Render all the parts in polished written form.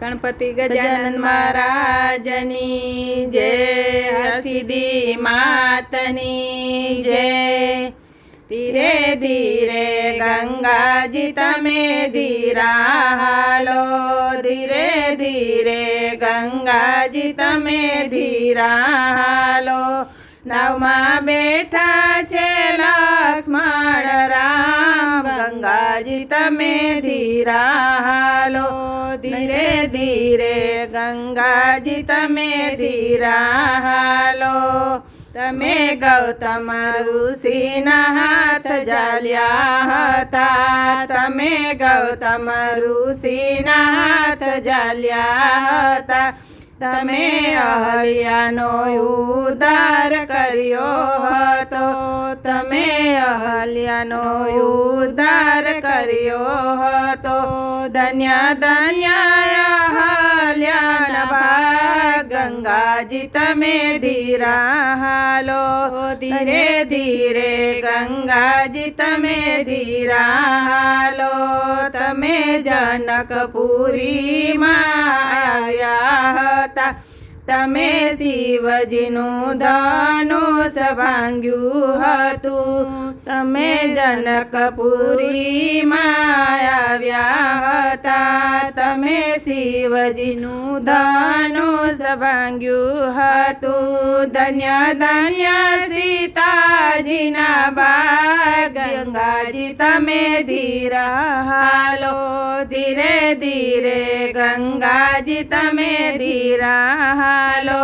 गणपति गजानन महाराजनी जय, सिद्धि मातनी जय। धीरे धीरे गंगा जी तमे धीरा हालो, धीरे धीरे गंगा जी तमे धीरा हालो। नवमा बेठा छे लक्ष्मण राम, गंगा जी तमे धीरा हालो, धीरे धीरे गंगा जी तमे धीरा हालो। तमे गौतम ऋषिना हाथ जाल्या हता, तमे गौतम ऋषिना हाथ जाल्या हता। तमे अहल्यानो उद्धार कर्यो हतो, तमे अहल्यानो उद्धार कर्यो हतो। धन्य धन्य अहल्याना भाग, गंगा जी तमे धीरा हालो, धीरे धीरे गंगा जी तमे धीरा हालो। तमे जनकपुरी मां आव्या हता, तमे शिवजीनु धनुष भांग्यु हतु, तमे जनकपुरी मां आव्या हता। तमे शिवजीनु धनुष भांग्यु हतु। धन्य धन्य सीताजीना भाग, गंगा जी तमे धीरा हालो, धीरे धीरे गंगा जी तमे धीरा हालो।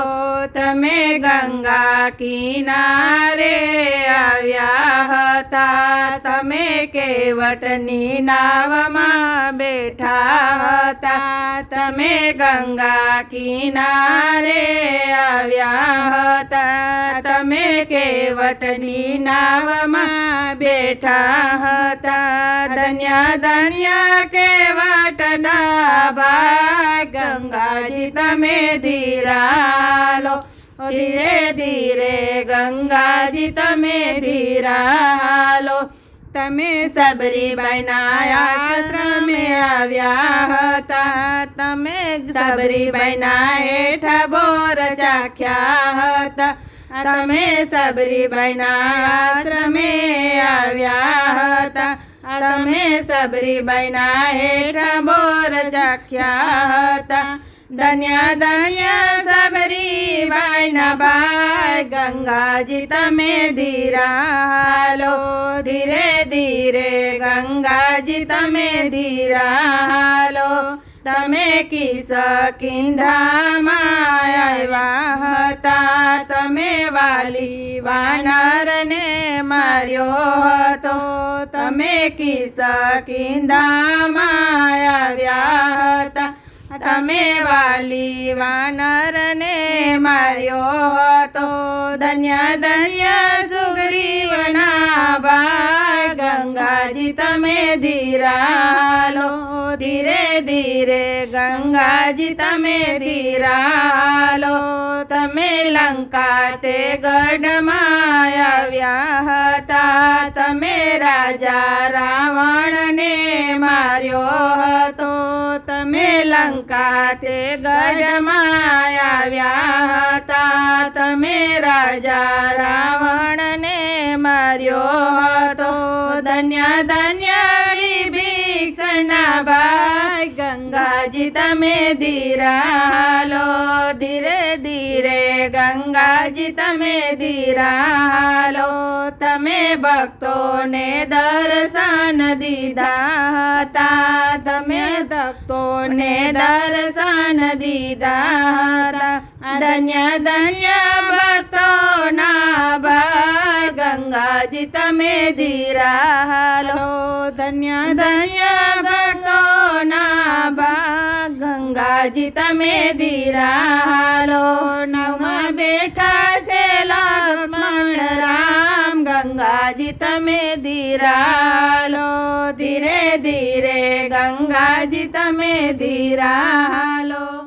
तमे गंगा किनारे आव्या हता, तमे केवटनी नावमां बेठा हता। तमे गंगा किनारे आव्या हता, तमे केवटनी नावमां बेठा हता। धन्य धन्य केवटना भाग, गंगा जी तमे धीरा हालो, धीरे धीरे गंगा जी तमे धीरा हालो। तमे सबरीबाईना आश्रमे आव्या हता, तमे सबरीबाईना हेठा बोर चाख्या हता। तमे सबरीबाईना आश्रमे आव्या हता, तमे सबरीबाईना हेठा बोर चाख्या हता। धन्य धन्य सबरीबाईना भाग, गंगा जी तमे धीरा हालो, धीरे धीरे गंगा जी तमे धीरा हालो। तमे किष्किंधामां आव्या हता, तमे वाली वानरने मार्यो हतो। तमे किष्किंधामां आव्या हता, तमे वाली वानरने मार्यो हतो। धन्य धन्य सुग्रीवना भाग, गंगा जी तमे धीरा हालो, धीरे धीरे गंगा जी तमे धीरा हालो। तमे लंका ते गढ़मां आव्या हता, तमे राजा रावणने मार्यो हतो। तमे लंका ते गढ़मां आव्या हता, तमे राजा रावणने मार्यो हतो। धन्य धन्य विभीषणना भाग, गंगा जी तमे धीरा हालो, धीरे धीरे गंगा जी तमे धीरा हालो। तमे भक्तोने दर्शन दीधा हता, तमे भक्तोने दर्शन दीधा हता। धन्य धन्य भक्तोना भाग, गंगा जी तमे धीरा हालो, धन्य धन्य भक्तोना भाग, गंगा जी तमे धीरा हालो। नवमा बेठा छे लक्ष्मण राम, गंगा जी तमे धीरा हालो, धीरे धीरे गंगा जी तमे धीरा हालो।